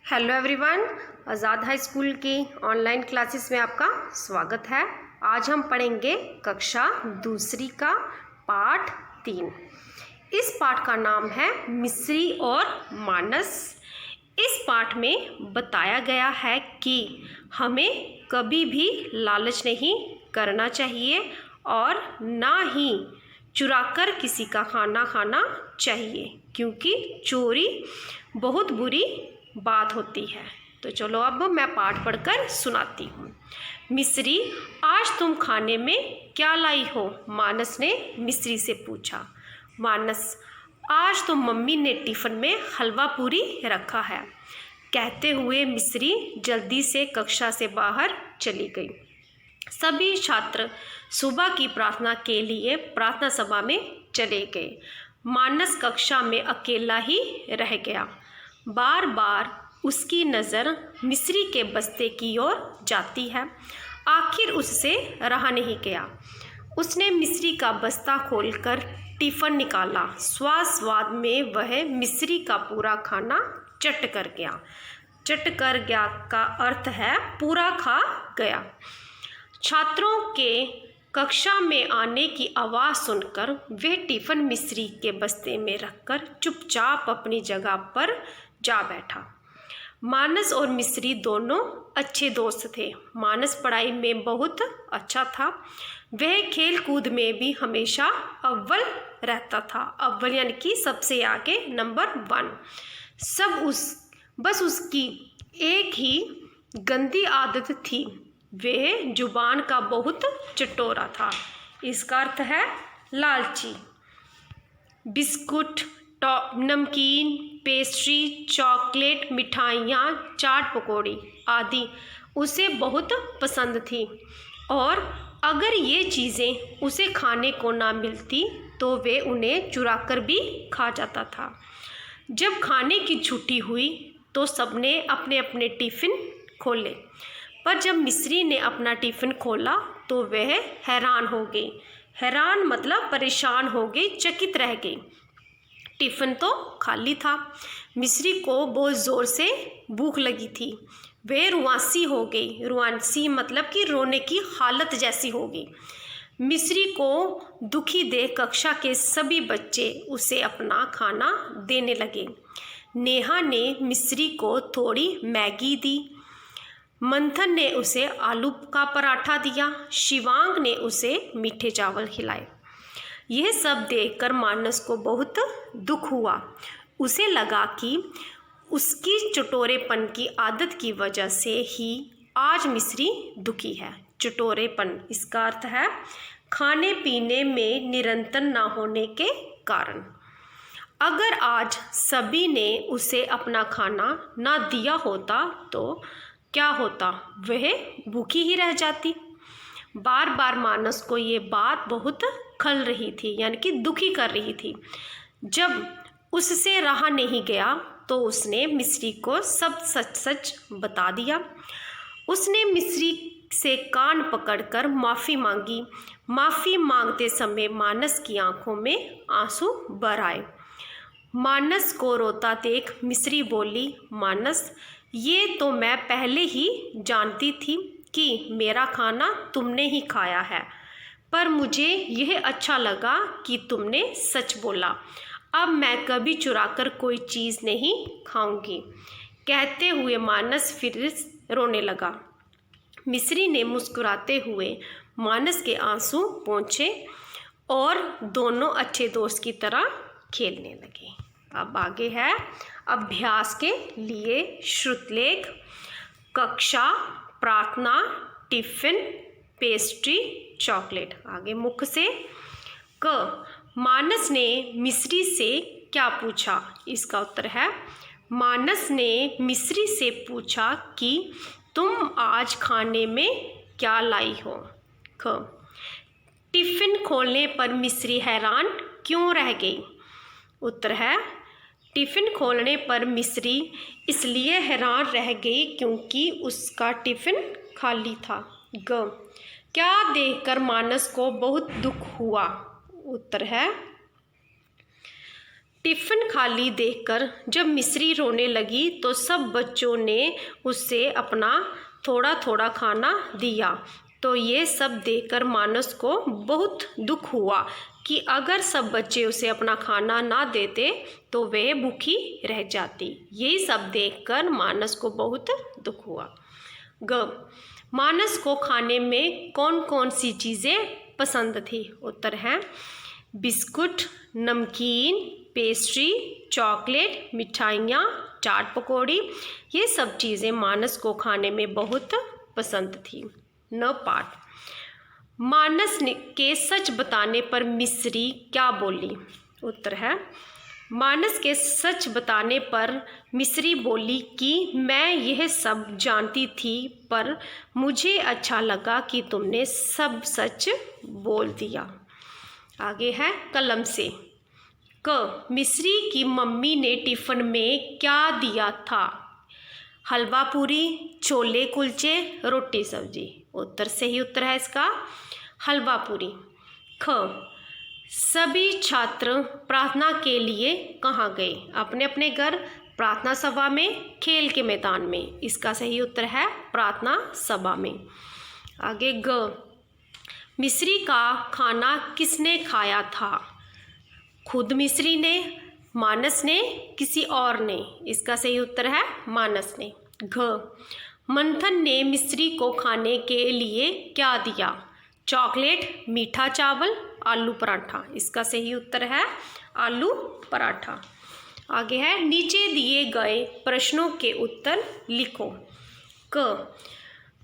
Hello everyone, आज़ाद high school की online classes में आपका स्वागत है। आज हम पढ़ेंगे कक्षा दूसरी का पाठ 3। इस पाठ का नाम है मिस्री और मानस। इस पाठ में बताया गया है कि हमें कभी भी लालच नहीं करना चाहिए और ना ही चुराकर किसी का खाना खाना चाहिए, क्योंकि चोरी बहुत बुरी बात होती है। तो चलो अब मैं पाठ पढ़कर सुनाती हूँ। मिस्री, आज तुम खाने में क्या लाई हो? मानस ने मिस्री से पूछा। मानस, आज तो मम्मी ने टिफ़िन में हलवा पूरी रखा है, कहते हुए मिस्री जल्दी से कक्षा से बाहर चली गई। सभी छात्र सुबह की प्रार्थना के लिए प्रार्थना सभा में चले गए। मानस कक्षा में अकेला ही रह गया। बार बार उसकी नज़र मिस्री के बस्ते की ओर जाती है। आखिर उससे रहा नहीं गया। उसने मिस्री का बस्ता खोलकर टिफ़िन निकाला। स्वाद में वह मिस्री का पूरा खाना चट कर गया। चट कर गया का अर्थ है पूरा खा गया। छात्रों के कक्षा में आने की आवाज़ सुनकर वे टिफ़िन मिस्री के बस्ते में रखकर चुपचाप अपनी जगह पर जा बैठा। मानस और मिस्री दोनों अच्छे दोस्त थे। मानस पढ़ाई में बहुत अच्छा था। वह खेल कूद में भी हमेशा अव्वल रहता था। अव्वल यानी कि सबसे आगे, नंबर 1। बस उसकी एक ही गंदी आदत थी, वह जुबान का बहुत चटोरा था। इसका अर्थ है लालची। बिस्कुट, नमकीन, पेस्ट्री, चॉकलेट, मिठाइयाँ, चाट पकौड़ी आदि उसे बहुत पसंद थी, और अगर ये चीज़ें उसे खाने को ना मिलती तो वे उन्हें चुराकर भी खा जाता था। जब खाने की छुट्टी हुई तो सबने अपने अपने टिफ़िन खोले, पर जब मिस्री ने अपना टिफ़िन खोला तो वह हैरान हो गई। हैरान मतलब परेशान हो गई, चकित रह गई। टिफ़िन तो खाली था। मिस्री को बहुत ज़ोर से भूख लगी थी। वह रुआंसी हो गई। रुआंसी मतलब कि रोने की हालत जैसी हो गई। मिस्री को दुखी देख कक्षा के सभी बच्चे उसे अपना खाना देने लगे। नेहा ने मिस्री को थोड़ी मैगी दी। मंथन ने उसे आलू का पराठा दिया। शिवांग ने उसे मीठे चावल खिलाए। यह सब देखकर मानस को बहुत दुख हुआ। उसे लगा कि उसकी चटोरेपन की आदत की वजह से ही आज मिस्री दुखी है। चटोरेपन, इसका अर्थ है खाने पीने में निरंतर ना होने के कारण। अगर आज सभी ने उसे अपना खाना ना दिया होता तो क्या होता? वह भूखी ही रह जाती। बार बार मानस को ये बात बहुत खल रही थी, यानी कि दुखी कर रही थी। जब उससे रहा नहीं गया तो उसने मिस्री को सब सच सच बता दिया। उसने मिस्री से कान पकड़कर माफ़ी मांगी। माफ़ी मांगते समय मानस की आंखों में आंसू भर आए। मानस को रोता देख मिस्री बोली, मानस, ये तो मैं पहले ही जानती थी कि मेरा खाना तुमने ही खाया है, पर मुझे यह अच्छा लगा कि तुमने सच बोला। अब मैं कभी चुराकर कोई चीज़ नहीं खाऊंगी। कहते हुए मानस फिर रोने लगा। मिस्री ने मुस्कुराते हुए मानस के आंसू पोंछे और दोनों अच्छे दोस्त की तरह खेलने लगे। अब आगे है अभ्यास के लिए श्रुतलेख। कक्षा, प्रार्थना, टिफ़िन, पेस्ट्री, चॉकलेट। आगे मुख्य से। क, मानस ने मिस्री से क्या पूछा? इसका उत्तर है मानस ने मिस्री से पूछा कि तुम आज खाने में क्या लाई हो? ख, टिफ़िन खोलने पर मिस्री हैरान क्यों रह गई? उत्तर है टिफ़िन खोलने पर मिस्री इसलिए हैरान रह गई क्योंकि उसका टिफ़िन खाली था। ग, क्या देखकर मानस को बहुत दुख हुआ? उत्तर है टिफ़िन खाली देखकर जब मिस्री रोने लगी तो सब बच्चों ने उससे अपना थोड़ा थोड़ा खाना दिया। तो ये सब देखकर मानस को बहुत दुख हुआ कि अगर सब बच्चे उसे अपना खाना ना देते तो वह भूखी रह जाती। यही सब देखकर मानस को बहुत दुख हुआ। मानस को खाने में कौन कौन सी चीज़ें पसंद थी? उत्तर है बिस्कुट, नमकीन, पेस्ट्री, चॉकलेट, मिठाइयाँ, चाट पकौड़ी। ये सब चीज़ें मानस को खाने में बहुत पसंद थी। न पाठ। मानस के सच बताने पर मिस्री क्या बोली? उत्तर है मानस के सच बताने पर मिस्री बोली कि मैं यह सब जानती थी पर मुझे अच्छा लगा कि तुमने सब सच बोल दिया। आगे है कलम से। मिस्री की मम्मी ने टिफ़िन में क्या दिया था? हलवा पूरी, छोले कुलचे, रोटी सब्जी। उत्तर सही उत्तर है इसका हलवा पूरी। सभी छात्र प्रार्थना के लिए कहाँ गए? अपने अपने घर, प्रार्थना सभा में, खेल के मैदान में। इसका सही उत्तर है प्रार्थना सभा में। आगे मिस्री का खाना किसने खाया था? खुद मिस्री ने, मानस ने, किसी और ने। इसका सही उत्तर है मानस ने। मंथन ने मिस्री को खाने के लिए क्या दिया? चॉकलेट, मीठा चावल, आलू पराठा। इसका सही उत्तर है आलू पराठा। आगे है नीचे दिए गए प्रश्नों के उत्तर लिखो।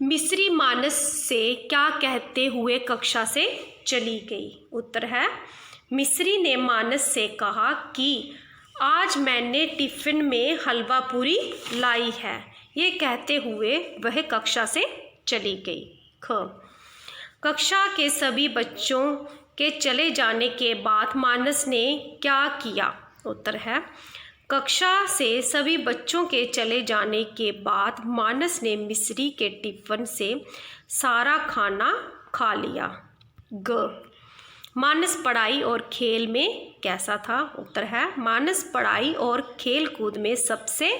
मिस्री मानस से क्या कहते हुए कक्षा से चली गई? उत्तर है मिस्री ने मानस से कहा कि आज मैंने टिफ़िन में हलवा पूरी लाई है। ये कहते हुए वह कक्षा से चली गई। कक्षा के सभी बच्चों के चले जाने के बाद मानस ने क्या किया? उत्तर है कक्षा से सभी बच्चों के चले जाने के बाद मानस ने मिस्री के टिफ़िन से सारा खाना खा लिया। मानस पढ़ाई और खेल में कैसा था? उत्तर है मानस पढ़ाई और खेल कूद में सबसे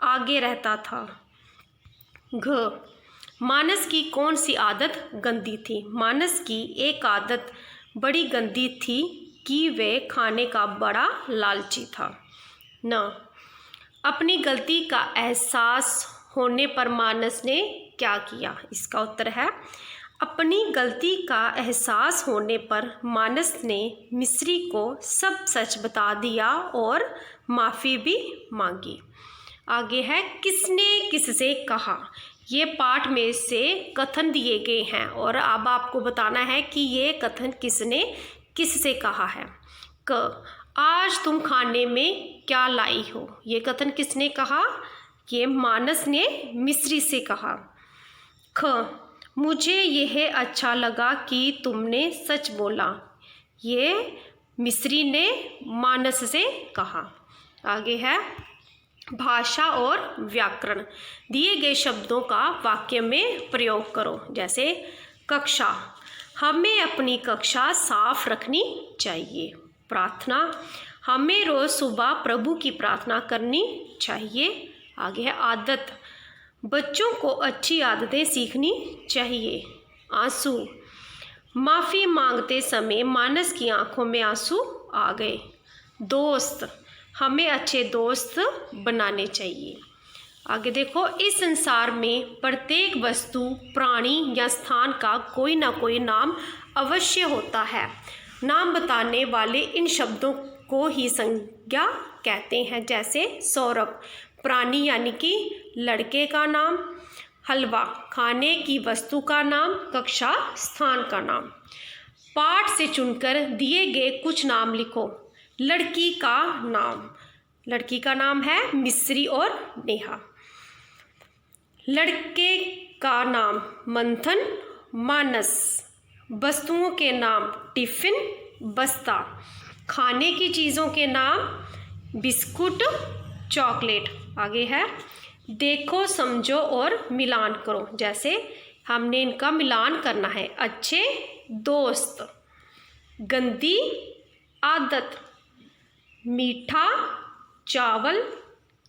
आगे रहता था। मानस की कौन सी आदत गंदी थी? मानस की एक आदत बड़ी गंदी थी कि वह खाने का बड़ा लालची था। अपनी गलती का एहसास होने पर मानस ने क्या किया? इसका उत्तर है अपनी गलती का एहसास होने पर मानस ने मिस्री को सब सच बता दिया और माफ़ी भी मांगी। आगे है किसने किससे कहा? ये पाठ में से कथन दिए गए हैं और अब आपको बताना है कि ये कथन किसने किससे कहा है। आज तुम खाने में क्या लाई हो? ये कथन किसने कहा? ये मानस ने मिस्री से कहा। मुझे यह अच्छा लगा कि तुमने सच बोला। ये मिस्री ने मानस से कहा। आगे है भाषा और व्याकरण। दिए गए शब्दों का वाक्य में प्रयोग करो। जैसे कक्षा, हमें अपनी कक्षा साफ रखनी चाहिए। प्रार्थना, हमें रोज़ सुबह प्रभु की प्रार्थना करनी चाहिए। आगे है आदत, बच्चों को अच्छी आदतें सीखनी चाहिए। आंसू, माफ़ी मांगते समय मानस की आंखों में आंसू आ गए। दोस्त, हमें अच्छे दोस्त बनाने चाहिए। आगे देखो, इस संसार में प्रत्येक वस्तु, प्राणी या स्थान का कोई ना कोई नाम अवश्य होता है। नाम बताने वाले इन शब्दों को ही संज्ञा कहते हैं। जैसे सौरभ, प्राणी यानी कि लड़के का नाम। हलवा, खाने की वस्तु का नाम। कक्षा, स्थान का नाम। पाठ से चुनकर दिए गए कुछ नाम लिखो। लड़की का नाम, लड़की का नाम है मिस्री और नेहा। लड़के का नाम मंथन, मानस। वस्तुओं के नाम टिफ़िन, बस्ता। खाने की चीज़ों के नाम बिस्कुट, चॉकलेट। आगे है देखो, समझो और मिलान करो। जैसे हमने इनका मिलान करना है। अच्छे दोस्त, गंदी आदत, मीठा चावल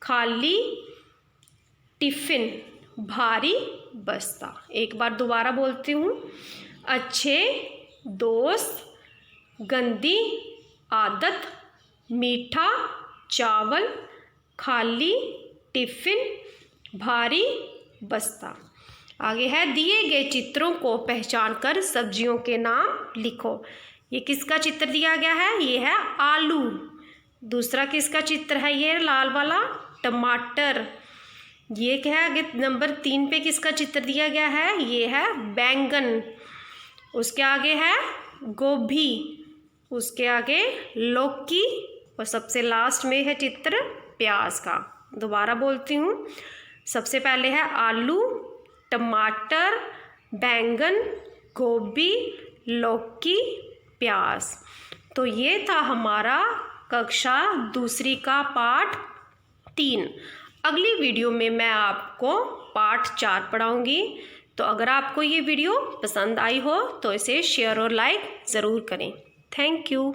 खाली टिफ़िन भारी बस्ता। एक बार दोबारा बोलती हूँ, अच्छे दोस्त गंदी आदत मीठा चावल खाली टिफ़िन भारी बस्ता। आगे है, दिए गए चित्रों को पहचान कर सब्जियों के नाम लिखो। ये किसका चित्र दिया गया है? ये है आलू। दूसरा किसका चित्र है? ये लाल वाला टमाटर। ये क्या है? आगे नंबर 3 पे किसका चित्र दिया गया है? ये है बैंगन। उसके आगे है गोभी, उसके आगे लौकी और सबसे लास्ट में है चित्र प्याज का। दोबारा बोलती हूँ, सबसे पहले है आलू, टमाटर, बैंगन, गोभी, लौकी, प्याज। तो ये था हमारा कक्षा दूसरी का पाठ 3। अगली वीडियो में मैं आपको पाठ 4 पढ़ाऊँगी। तो अगर आपको ये वीडियो पसंद आई हो तो इसे शेयर और लाइक ज़रूर करें। Thank you.